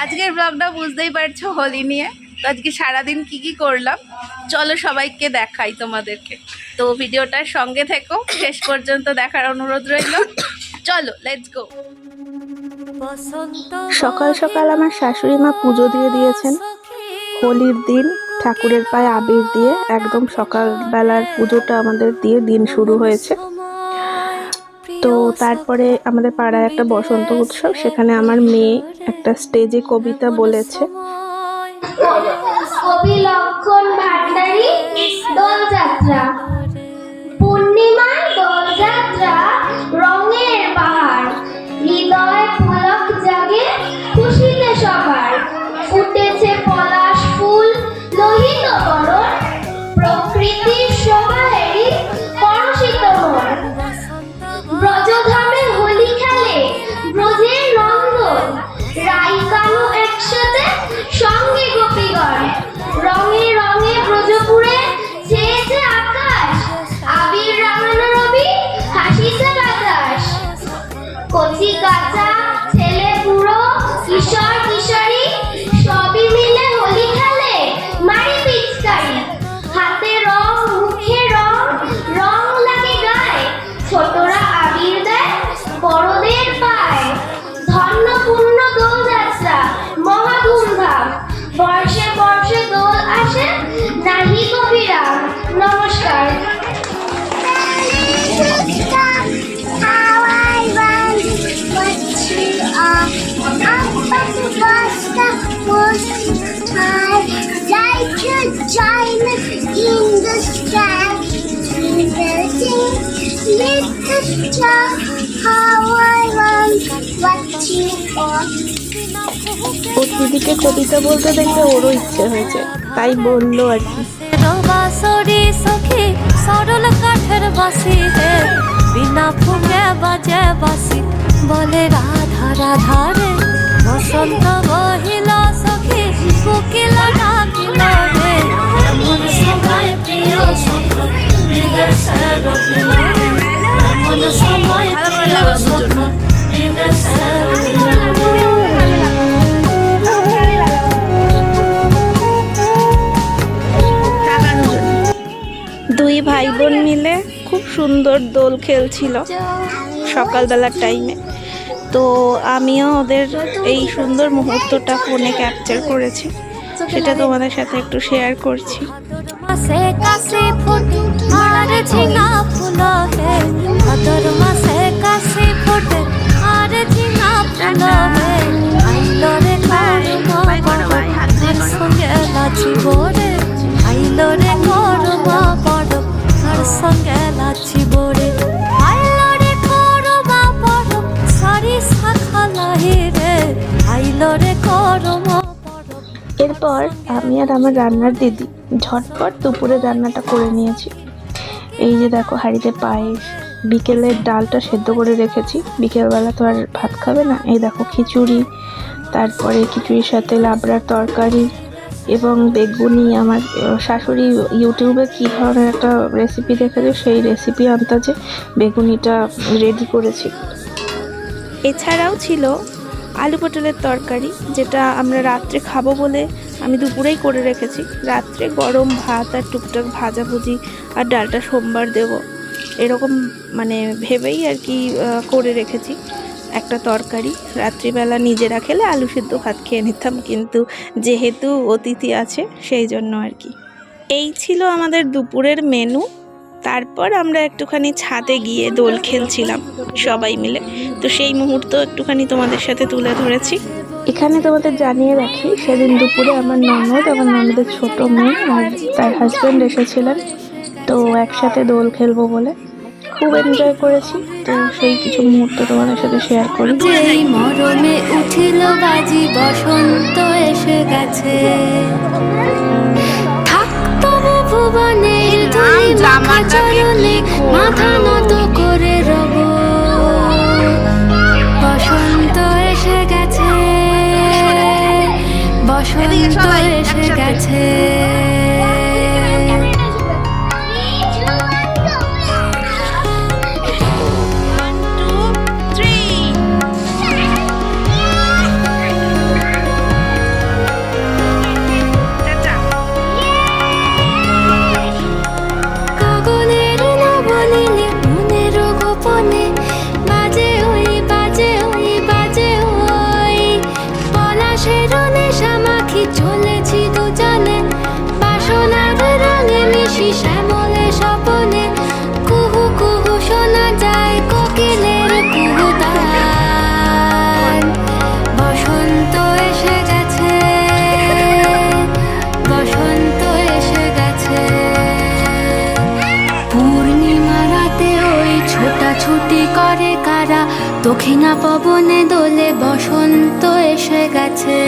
আজকের ব্লগটা বুঝতেই পারছো হোলি নিয়ে। তো আজকে সারাদিন কি করলাম চলো সবাইকে দেখাই তোমাদেরকে। তো ভিডিওটার সঙ্গে থেকো, শেষ পর্যন্ত দেখার অনুরোধ রইল। চলো লেটস গো। সকাল সকাল আমার শাশুড়ি মা পুজো দিয়ে দিয়েছেন। হোলির দিন ঠাকুরের পায়ে আবির দিয়ে একদম সকালবেলার পুজোটা আমাদের দিয়ে দিন শুরু হয়েছে। তো তারপরে আমাদের পাড়ায় একটা বসন্ত উৎসব, সেখানে আমার মেয়ে একটা স্টেজে কবিতা বলেছে। কবি লক্ষণ ভান্ডারী দোলযাত্রা, পূর্ণিমার দোলযাত্রা, রঙের বাহার, হৃদয় পুলক জাগে খুশিতে সবার, ফুটেছে পলাশ ফুল লোহিত বরণ, প্রকৃতির শোভাহেরি পরশিত মন, ব্রজধামে হোলি খেলে ব্রজের নন্দন, রাইকানু একসাথে সঙ্গে গোপীগণ, রঙে রঙে ব্রজপুরে ছেয়েছে আকাশ, আবির রাঙানো রবি হাসিছে বাতাস, কচি কাঁচা ছেলে বুড়ো কিশোর কিশোরী সবই মিলে হোলি খেলে মারি পিচকারি, হাতে রং মুখে রং, রং লাগে গায়ে, ছোটরা আবির দেয় বড়দের পায়, ধন্য পূর্ণ দোলযাত্রা মহা ধুমধাম, বর্ষে বর্ষে দোল আসে নাহি কবিরাম। নমস্কার। ওর দিদিকে কবিতা বলতে দেখে ওরও ইচ্ছে হয়েছে, তাই বললো আর কি। সরল কাঠের বাসি হে, বিনা ফুঁকে বাজে বাসি, বলে রাধা রাধা রে, বসন্ত বহিল সখী কোকিল ডাকিল রে, এমন সময় প্রিয় সখ বিদেশে রহিল রে, এমন সময় প্রিয় সখ বিদেশে রহিল রে। দুই ভাই বোন মিলে খুব সুন্দর দোল খেলছিল সকালবেলার টাইমে। তো আমিও ওদের এই সুন্দর মুহূর্তটা ফোনে ক্যাপচার করেছি, সেটা তোমাদের সাথে একটু শেয়ার করছি। মাসে কাশি ফুট আর ঝিঙা ফুল হে, ভাদর মাসে কাশি ফুট আর ঝিঙা ফুল হে, আইলো রে করমা পড়ব আর সঙ্গে নাচিব রে, আইলো রে করমা পড়ব আর সঙ্গে নাচিব রে, আইলো রে করমা পড়ব সারি শাখা লাহি রে, আইলো রে করমা। এরপর আমি আর আমার রান্নার দিদি ঝটপট দুপুরে রান্নাটা করে নিয়েছি। এই যে দেখো হাঁড়িতে পায়েস, বিকেলের ডালটা সেদ্ধ করে রেখেছি, বিকেলবেলা তো আর ভাত খাবে না। এই দেখো খিচুড়ি, তারপরে খিচুড়ির সাথে লাবড়ার তরকারি এবং বেগুনি। আমার শাশুড়ি ইউটিউবে কী ধরনের একটা রেসিপি দেখেছে, সেই রেসিপি আন্দাজে বেগুনিটা রেডি করেছি। এছাড়াও ছিল আলু পটলের তরকারি, যেটা আমরা রাত্রে খাবো বলে আমি দুপুরেই করে রেখেছি। রাত্রে গরম ভাত আর টুকটাক ভাজাভুজি আর ডালটা সোমবার দেব, এরকম মানে ভেবেই আর কি করে রেখেছি একটা তরকারি। রাত্রিবেলা নিজেরা খেলে আলু সিদ্ধ ভাত খেয়ে নিতাম, কিন্তু যেহেতু অতিথি আছে সেই জন্য আর কি। এই ছিল আমাদের দুপুরের মেনু। তারপর আমরা একটুখানি ছাদে গিয়ে দোল খেলছিলাম সবাই মিলে, তো সেই মুহূর্ত একটুখানি তোমাদের সাথে তুলে ধরেছি। এখানে তোমাদের জানিয়ে রাখি, সেদিন দুপুরে আমার ননদ, আমার ননদের ছোট মেয়ে আর তার হাজব্যান্ড এসেছিলেন, তো একসাথে দোল খেলবো বলে খুব এনজয় করেছি। তো সেই কিছু মুহূর্ত তোমাদের সাথে শেয়ার করি। যেই মরমে উঠিল বাজি বসন্ত এসে গেছে, থাকতো ভুবনের ধুলি মাখা চরণে মাথা নত করে রব, বসন্ত এসে গেছে, বসন্ত এসে গেছে। দক্ষিণা পবনে দোলে বসন্ত এসে গেছে।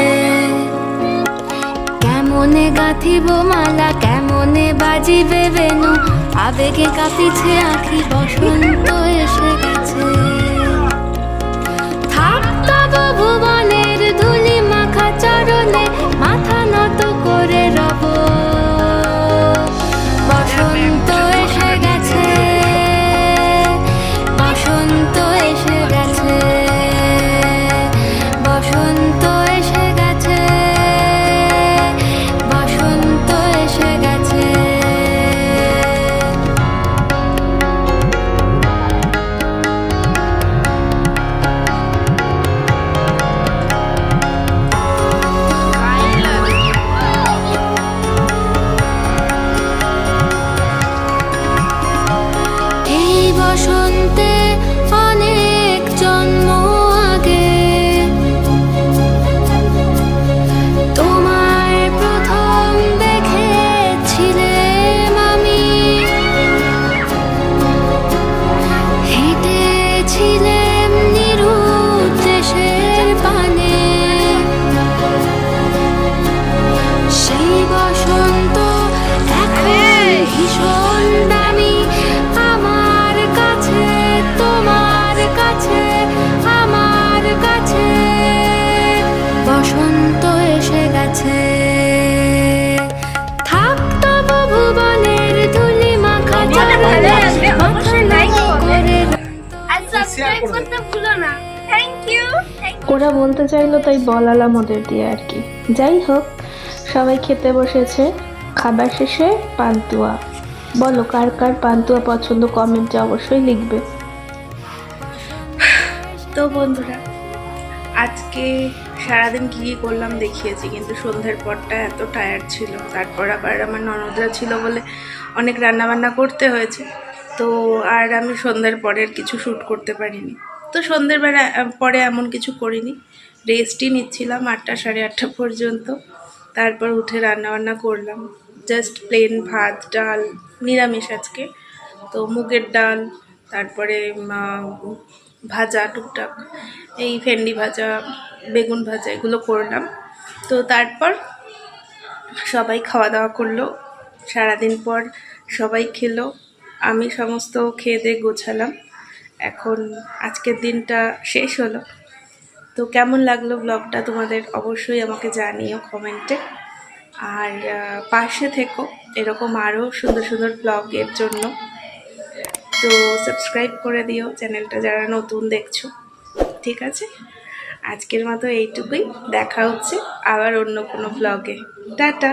কেমনে গাঁথিব মালা, কেমনে বাজিবে বেনু, আবেগে কাঁপিছে আঁখি, বসন্ত এসে গেছে। থাক তব ভুবনের ধুলি মাখা চরণে, মাথা নত করে রব। বসন্ত এসে গেছে, বসন্ত এসে গেছে, বসন্ত এসে গেছে, বসন্ত এসে গেছে। এই বসন্তে অনেক জন্ম আগে তোমায় প্রথম দেখেছিলাম আমি। হেঁটেছিলাম নিরুৎ দেশের পানে, সেই বসন্ত এখন ভীষণ দামি আমার কাছে, তোমার কাছে, আমার কাছে। বসন্ত এসে গেছে। থাক তব ভুবনের ধুলি মাখা চরণে, মাথা নত করে আর সাবস্ক্রাইব করতে ভুলো না। Thank you. ওরা বলতে চাইলো তাই বলালাম ওদের দিয়ে আর কি। যাই হোক, সবাই খেতে বসেছে। খাবার শেষে পান্তুয়া। বলো কার কার পান্তুয়া পছন্দ, কমেন্টে অবশ্যই লিখবে। তো বন্ধুরা, আজকে সারাদিন কী কী করলাম দেখিয়েছি, কিন্তু সন্ধ্যের পরটা এত টায়ার্ড ছিল, তারপর আবার আমার ননদরা ছিল বলে অনেক রান্নাবান্না করতে হয়েছে। তো আর আমি সন্ধ্যের পরের কিছু শ্যুট করতে পারিনি। তো সন্ধ্যের বেলা পরে এমন কিছু করিনি, রেস্টই নিচ্ছিলাম 8টা সাড়ে 8টা পর্যন্ত। তারপর উঠে রান্নাবান্না করলাম, জাস্ট প্লেন ভাত ডাল, নিরামিষ আজকে। তো মুগের ডাল, তারপরে ভাজা টুকটাক, এই ভেন্ডি ভাজা, বেগুন ভাজা, এগুলো করলাম। তো তারপর সবাই খাওয়া দাওয়া করলো, সারাদিন পর সবাই খেলো, আমি সমস্ত খেয়ে দিয়ে গোছালাম। এখন আজকের দিনটা শেষ হলো। তো কেমন লাগলো ব্লগটা তোমাদের অবশ্যই আমাকে জানিও কমেন্টে। আর পাশে থেকো এরকম আরও সুন্দর সুন্দর ব্লগের জন্য। তো সাবস্ক্রাইব করে দিও চ্যানেলটা যারা নতুন দেখছো, ঠিক আছে? আজকের মতো এইটুকুই, দেখা হচ্ছে আবার অন্য কোনো ব্লগে। টাটা।